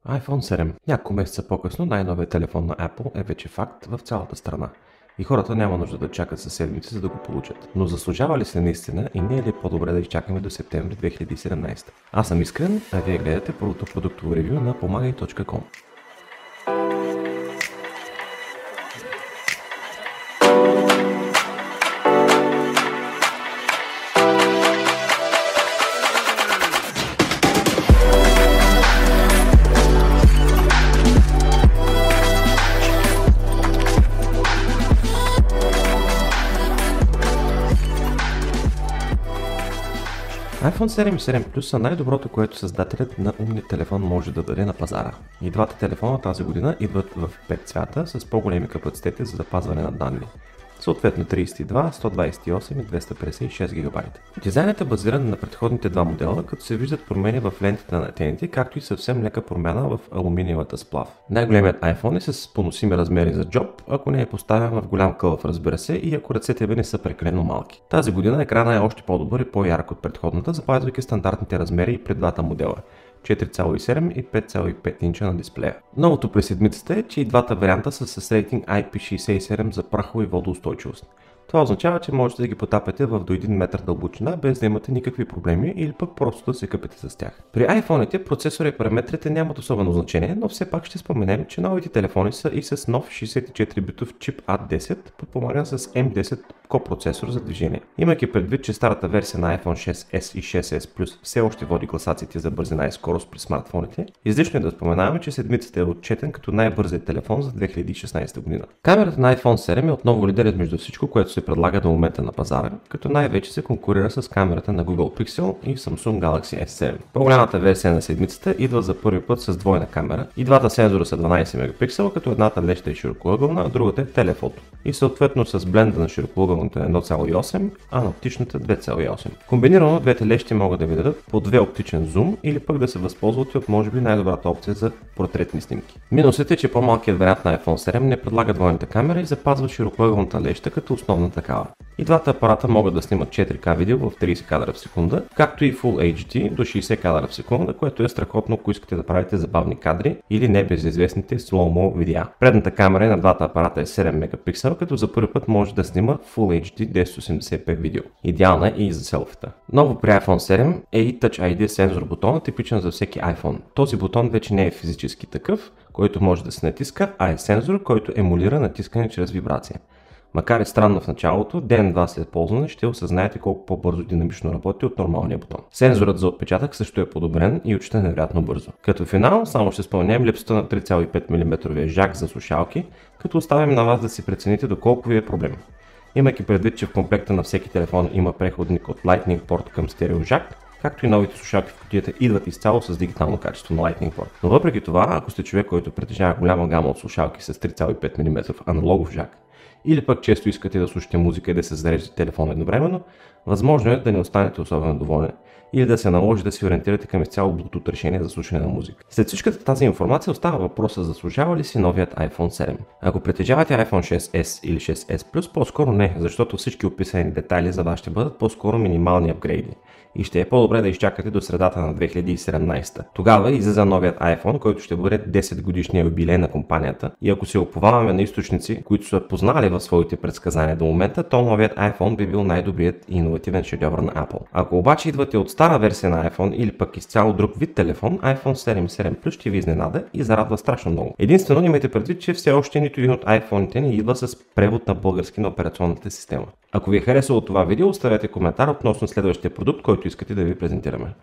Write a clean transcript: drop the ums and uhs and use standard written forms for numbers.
iPhone 7. Няколко месеца по-късно най-новият телефон на Apple е вече факт в цялата страна. И хората няма нужда да чакат със седмици, за да го получат. Но заслужава ли се наистина и не е ли по-добре да изчакаме до септември 2017? Аз съм Искрен, а вие гледате първото продуктово ревю на pomagaj.com. iPhone 7 и 7 Plus са най-доброто, което създателят на умния телефон може да даде на пазара. И двата телефона тази година идват в 5 цвята с по-големи капацитети за запазване на данни. Съответно 32, 128 и 256 ГБ. Дизайнът е базиран на предходните два модела, като се виждат промени в лентите на антените, както и съвсем лека промяна в алуминиевата сплав. Най-големият iPhone е с поносими размери за джоб, ако не е поставен в голям кълъв, разбира се, и ако ръцете ви не са прекалено малки. Тази година екрана е още по-добър и по-ярък от предходната, запазвайки стандартните размери и пред двата модела. 4,7 и 5,5 инча на дисплея. Новото през седмицата е, че и двата варианта са с рейтинг IP67 за прахова и водоустойчивост. Това означава, че можете да ги потапяте в до 1 метър дълбочина, без да имате никакви проблеми или пък просто да се къпете с тях. При iPhone-ите процесора и параметрите нямат особено значение, но все пак ще споменем, че новите телефони са и с нов 64-битов чип A10, подпомаган с M10 копроцесор за движение. Имайки предвид, че старата версия на iPhone 6s и 6s Plus все още води класациите за бързина и скорост при смартфоните, излишно е да споменаваме, че седмицата е отчетен като най-бързият телефон за 2016 година. Камерата на iPhone 7 е отново лидерът между всичко, което се предлага до момента на пазара, като най-вече се конкурира с камерата на Google Pixel и Samsung Galaxy S7. По-голямата версия на седмицата идва за първи път с двойна камера и двата сензора са 12 мегапиксела, като едната леща е широкоъгълна, а другата е телефото. И съответно с бленда на широкоъгълната 1,8, а на оптичната 2,8. Комбинирано двете лещи могат да ви дадат по две оптичен зум или пък да се възползвате от може би най-добрата опция за портретни снимки. Минусът е, че по-малкият вариант на iPhone 7 не предлага двойната камера и запазва широкоъгълната леща като основна такава. И двата апарата могат да снимат 4К видео в 30 кадра в секунда, както и Full HD до 60 кадра в секунда, което е страхотно, ако искате да правите забавни кадри или небезизвестните slow-mo видеа. Предната камера на двата апарата е 7 мегапиксела, като за първи път може да снима Full HD 1080p видео. Идеална е и за селфита. Ново при iPhone 7 е и Touch ID сензор бутона, типичен за всеки iPhone. Този бутон вече не е физически такъв, който може да се натиска, а е сензор, който емулира натискане чрез вибрация. Макар и странно в началото, ден-два след ползване ще осъзнаете колко по-бързо динамично работи от нормалния бутон. Сензорът за отпечатък също е подобрен и отчита невероятно бързо. Като финал, само ще споменем липсата на 3,5 мм жак за слушалки, като оставим на вас да си прецените доколко ви е проблем. Имайки предвид, че в комплекта на всеки телефон има преходник от Lightning port към стерео жак, както и новите слушалки в кутията идват изцяло с дигитално качество на Lightning port. Но въпреки това, ако сте човек, който притежава голяма гама от слушалки с 3,5 мм аналогов жак, или пък често искате да слушате музика и да се зареждате телефона едновременно, възможно е да не останете особено доволен или да се наложи да се ориентирате към изцяло Bluetooth решение за слушане на музика. След всичката тази информация остава въпроса: заслужава ли си новият iPhone 7? Ако притежавате iPhone 6s или 6s Plus, по-скоро не, защото всички описани детайли за вас ще бъдат по-скоро минимални апгрейди. И ще е по-добре да изчакате до средата на 2017. Тогава излиза новият iPhone, който ще бъде 10 годишния юбилей на компанията. И ако се оповаваме на източници, които са познали в своите предсказания до момента, то новият iPhone би бил най-добрият и иновативен шедьовър на Apple. Ако обаче идвате от стара версия на iPhone или пък изцяло друг вид телефон, iPhone 7 и 7 Plus ще ви изненада и зарадва страшно много. Единствено имайте предвид, че все още нито един от iPhone-ите не идва с превод на български на операционната система. Ако ви е харесало това видео, оставете коментар относно следващия продукт, който искате да ви презентираме.